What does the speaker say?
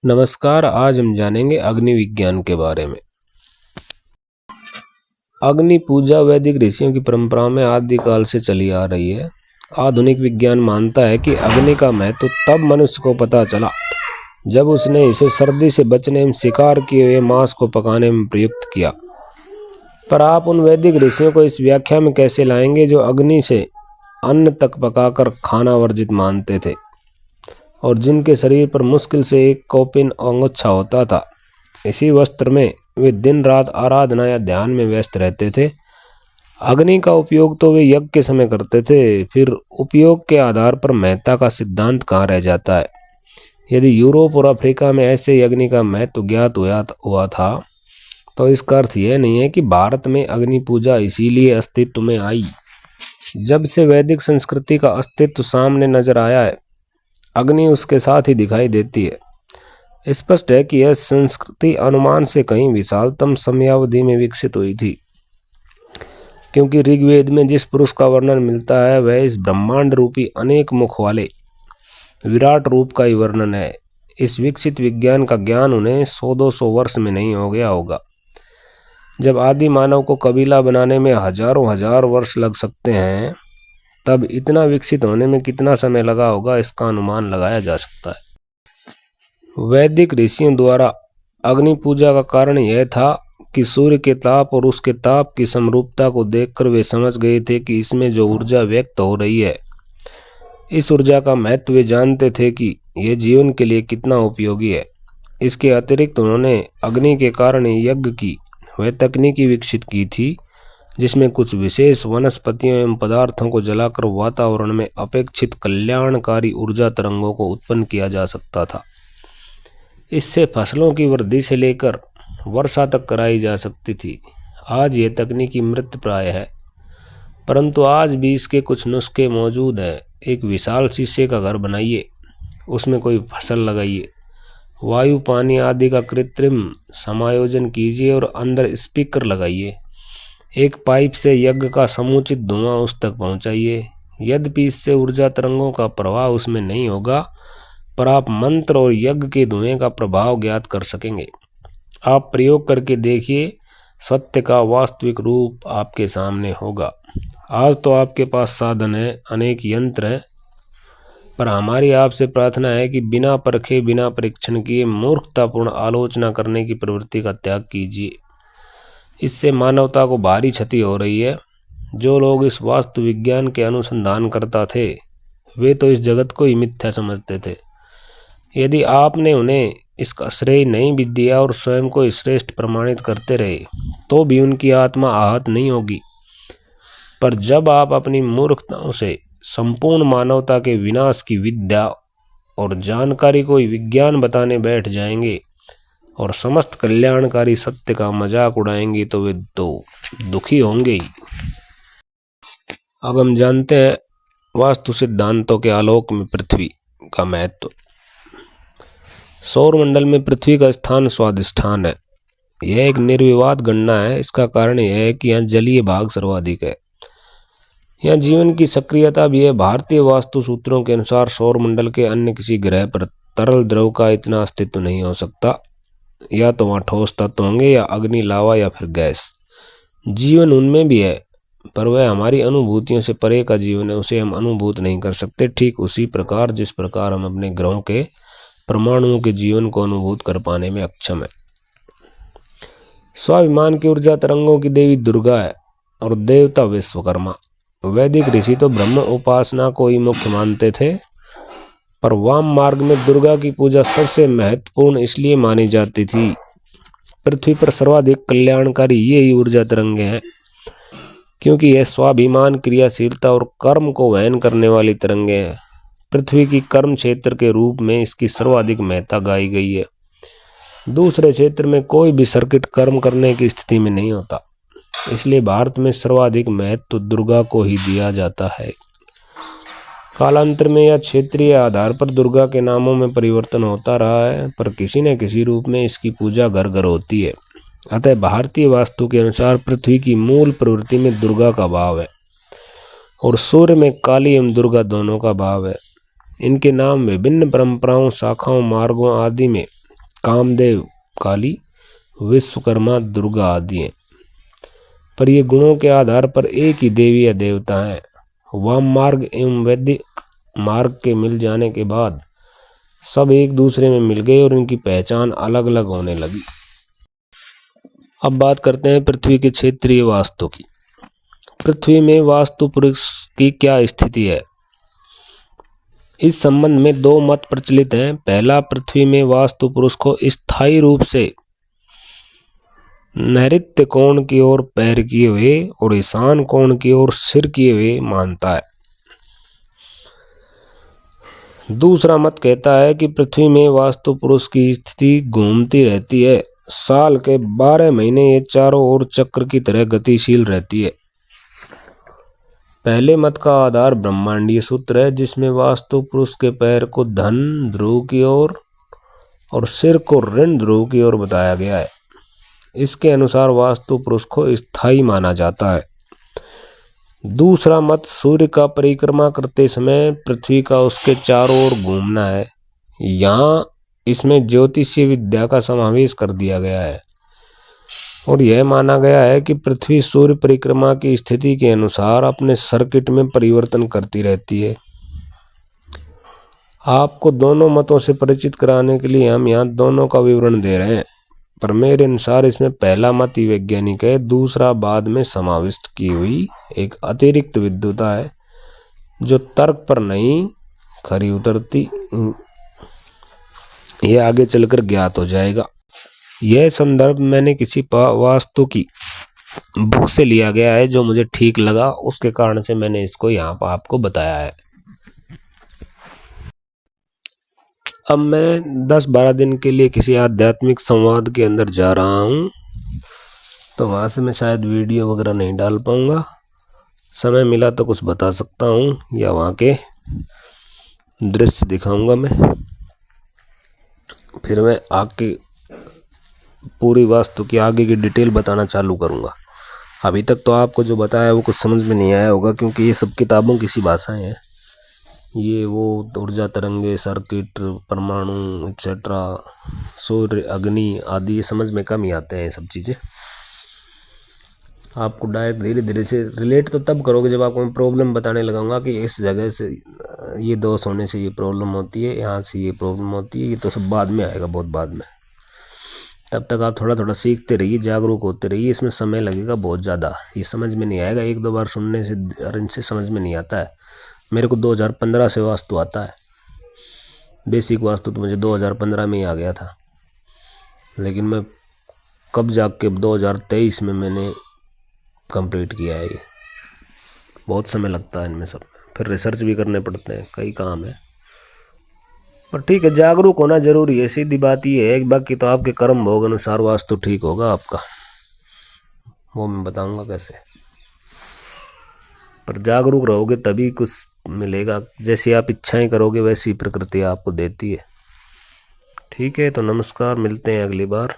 नमस्कार। आज हम जानेंगे अग्नि विज्ञान के बारे में। अग्नि पूजा वैदिक ऋषियों की परंपरा में आदिकाल से चली आ रही है। आधुनिक विज्ञान मानता है कि अग्नि का महत्व तब मनुष्य को पता चला जब उसने इसे सर्दी से बचने एवं शिकार किए हुए मांस को पकाने में प्रयुक्त किया। पर आप उन वैदिक ऋषियों को इस व्याख्या में कैसे लाएंगे जो अग्नि से अन्न तक पकाकर खाना वर्जित मानते थे और जिनके शरीर पर मुश्किल से एक कौपिन अंगोच्छा होता था। इसी वस्त्र में वे दिन रात आराधना या ध्यान में व्यस्त रहते थे। अग्नि का उपयोग तो वे यज्ञ के समय करते थे, फिर उपयोग के आधार पर महत्ता का सिद्धांत कहाँ रह जाता है। यदि यूरोप और अफ्रीका में ऐसे अग्नि का महत्व ज्ञात हुआ था तो इसका अर्थ यह नहीं है कि भारत में अग्नि पूजा इसीलिए अस्तित्व में आई। जब से वैदिक संस्कृति का अस्तित्व सामने नजर आया है, अग्नि उसके साथ ही दिखाई देती है। स्पष्ट है कि यह संस्कृति अनुमान से कहीं विशालतम समयावधि में विकसित हुई थी, क्योंकि ऋग्वेद में जिस पुरुष का वर्णन मिलता है वह इस ब्रह्मांड रूपी अनेक मुख वाले विराट रूप का ही वर्णन है। इस विकसित विज्ञान का ज्ञान उन्हें 100-200 वर्ष में नहीं हो गया होगा। जब आदि मानव को कबीला बनाने में हजारों हजार वर्ष लग सकते हैं, तब इतना विकसित होने में कितना समय लगा होगा, इसका अनुमान लगाया जा सकता है। वैदिक ऋषियों द्वारा अग्नि पूजा का कारण यह था कि सूर्य के ताप और उसके ताप की समरूपता को देखकर वे समझ गए थे कि इसमें जो ऊर्जा व्यक्त हो रही है, इस ऊर्जा का महत्व वे जानते थे कि यह जीवन के लिए कितना उपयोगी है। इसके अतिरिक्त उन्होंने अग्नि के कारण यज्ञ की वह तकनीकी विकसित की थी जिसमें कुछ विशेष वनस्पतियों एवं पदार्थों को जलाकर वातावरण में अपेक्षित कल्याणकारी ऊर्जा तरंगों को उत्पन्न किया जा सकता था। इससे फसलों की वृद्धि से लेकर वर्षा तक कराई जा सकती थी। आज यह तकनीकी मृतप्राय है, परंतु आज भी इसके कुछ नुस्खे मौजूद हैं। एक विशाल शीशे का घर बनाइए, उसमें कोई फसल लगाइए, वायु पानी आदि का कृत्रिम समायोजन कीजिए और अंदर स्पीकर लगाइए। एक पाइप से यज्ञ का समुचित धुआं उस तक पहुंचाइए। यद्यपि इससे ऊर्जा तरंगों का प्रभाव उसमें नहीं होगा, पर आप मंत्र और यज्ञ के धुएं का प्रभाव ज्ञात कर सकेंगे। आप प्रयोग करके देखिए, सत्य का वास्तविक रूप आपके सामने होगा। आज तो आपके पास साधन है, अनेक यंत्र हैं, पर हमारी आपसे प्रार्थना है कि बिना परखे बिना परीक्षण किए मूर्खतापूर्ण आलोचना करने की प्रवृत्ति का त्याग कीजिए। इससे मानवता को भारी क्षति हो रही है। जो लोग इस वास्तु विज्ञान के अनुसंधान करता थे, वे तो इस जगत को ही मिथ्या समझते थे। यदि आपने उन्हें इसका श्रेय नहीं भी दिया और स्वयं को श्रेष्ठ प्रमाणित करते रहे, तो भी उनकी आत्मा आहत नहीं होगी। पर जब आप अपनी मूर्खताओं से संपूर्ण मानवता के विनाश की विद्या और जानकारी को विज्ञान बताने बैठ जाएंगे और समस्त कल्याणकारी सत्य का मजाक उड़ाएंगे, तो वे तो दुखी होंगे ही। अब हम जानते हैं वास्तु सिद्धांतों के आलोक में पृथ्वी का महत्व। सौरमंडल में पृथ्वी का स्थान स्वाधिष्ठान है। यह एक निर्विवाद गणना है। इसका कारण यह है कि यहाँ जलीय भाग सर्वाधिक है। यहाँ जीवन की सक्रियता भी है। भारतीय वास्तु सूत्रों के अनुसार सौरमंडल के अन्य किसी ग्रह पर तरल द्रव का इतना अस्तित्व नहीं हो सकता। या तो वहाँ ठोस तत्व होंगे या अग्नि, लावा या फिर गैस। जीवन उनमें भी है, पर वह हमारी अनुभूतियों से परे का जीवन है, उसे हम अनुभूत नहीं कर सकते। ठीक उसी प्रकार जिस प्रकार हम अपने ग्रहों के परमाणुओं के जीवन को अनुभूत कर पाने में अक्षम है। स्वाभिमान की ऊर्जा तरंगों की देवी दुर्गा है और देवता विश्वकर्मा। वैदिक ऋषि तो ब्रह्म उपासना को ही मुख्य मानते थे, पर वाम मार्ग में दुर्गा की पूजा सबसे महत्वपूर्ण इसलिए मानी जाती थी। पृथ्वी पर सर्वाधिक कल्याणकारी ये ही ऊर्जा तरंगे हैं, क्योंकि यह स्वाभिमान, क्रियाशीलता और कर्म को वहन करने वाली तरंगे हैं। पृथ्वी की कर्म क्षेत्र के रूप में इसकी सर्वाधिक महत्ता गाई गई है। दूसरे क्षेत्र में कोई भी सर्किट कर्म करने की स्थिति में नहीं होता, इसलिए भारत में सर्वाधिक महत्व दुर्गा को ही दिया जाता है। कालांतर में या क्षेत्रीय आधार पर दुर्गा के नामों में परिवर्तन होता रहा है, पर किसी न किसी रूप में इसकी पूजा घर घर होती है। अतः भारतीय वास्तु के अनुसार पृथ्वी की मूल प्रवृत्ति में दुर्गा का भाव है और सूर्य में काली एवं दुर्गा दोनों का भाव है। इनके नाम विभिन्न परंपराओं, शाखाओं, मार्गों आदि में कामदेव, काली, विश्वकर्मा, दुर्गा आदि हैं। पर ये गुणों के आधार पर एक ही देवी या देवता है। वाम मार्ग एवं वैदिक मार्ग के मिल जाने के बाद सब एक दूसरे में मिल गए और इनकी पहचान अलग अलग होने लगी। अब बात करते हैं पृथ्वी के क्षेत्रीय वास्तु की। पृथ्वी में वास्तु पुरुष की क्या स्थिति है? इस संबंध में दो मत प्रचलित हैं। पहला, पृथ्वी में वास्तु पुरुष को स्थायी रूप से नैऋत्य कोण की ओर पैर किए हुए और ईशान कोण की ओर सिर किए हुए मानता है। दूसरा मत कहता है कि पृथ्वी में वास्तु पुरुष की स्थिति घूमती रहती है। साल के 12 महीने ये चारों ओर चक्र की तरह गतिशील रहती है। पहले मत का आधार ब्रह्मांडीय सूत्र है, जिसमें वास्तु पुरुष के पैर को धन ध्रुव की ओर और सिर को ऋण ध्रुव की ओर बताया गया है। इसके अनुसार वास्तु पुरुष को स्थायी माना जाता है। दूसरा मत सूर्य का परिक्रमा करते समय पृथ्वी का उसके चारों ओर घूमना है। यहाँ इसमें ज्योतिषीय विद्या का समावेश कर दिया गया है और यह माना गया है कि पृथ्वी सूर्य परिक्रमा की स्थिति के अनुसार अपने सर्किट में परिवर्तन करती रहती है। आपको दोनों मतों से परिचित कराने के लिए हम यहाँ दोनों का विवरण दे रहे हैं, पर मेरे अनुसार इसमें पहला मत ही वैज्ञानिक है, दूसरा बाद में समाविष्ट की हुई एक अतिरिक्त विद्वता है जो तर्क पर नहीं खरी उतरती। यह आगे चलकर ज्ञात हो जाएगा। यह संदर्भ मैंने किसी वास्तु की बुक से लिया गया है जो मुझे ठीक लगा, उसके कारण से मैंने इसको यहाँ पर आपको बताया है। अब मैं 10-12 दिन के लिए किसी आध्यात्मिक संवाद के अंदर जा रहा हूँ, तो वहाँ से मैं शायद वीडियो वगैरह नहीं डाल पाऊँगा। समय मिला तो कुछ बता सकता हूँ या वहाँ के दृश्य दिखाऊँगा मैं। फिर मैं आगे पूरी वास्तु की आगे की डिटेल बताना चालू करूँगा। अभी तक तो आपको जो बताया वो कुछ समझ में नहीं आया होगा, क्योंकि ये सब किताबों की सी भाषाएँ हैं। ये वो ऊर्जा तरंगे, सर्किट, परमाणु एक्सेट्रा, सूर्य, अग्नि आदि ये समझ में कम ही आते हैं। ये सब चीज़ें आपको डायरेक्ट धीरे धीरे से रिलेट तो तब करोगे जब आपको मैं प्रॉब्लम बताने लगाऊंगा कि इस जगह से ये दोष होने से ये प्रॉब्लम होती है, यहाँ से ये प्रॉब्लम होती है। ये तो सब बाद में आएगा, बहुत बाद में। तब तक आप थोड़ा थोड़ा सीखते रहिए, जागरूक होते रहिए। इसमें समय लगेगा बहुत ज़्यादा, ये समझ में नहीं आएगा 1-2 बार सुनने से और इनसे समझ में नहीं आता है। मेरे को 2015 से वास्तु आता है। बेसिक वास्तु तो मुझे 2015 में ही आ गया था, लेकिन मैं कब जाके 2023 में मैंने कंप्लीट किया है। ये बहुत समय लगता है इनमें सब, फिर रिसर्च भी करने पड़ते हैं, कई काम है। पर ठीक है, जागरूक होना जरूरी है। सीधी बात ये है, बाकी तो आपके कर्म भोग अनुसार वास्तु ठीक होगा आपका, वो मैं बताऊंगा कैसे। पर जागरूक रहोगे तभी कुछ मिलेगा। जैसी आप इच्छाएं करोगे वैसी प्रकृति आपको देती है। ठीक है, तो नमस्कार, मिलते हैं अगली बार।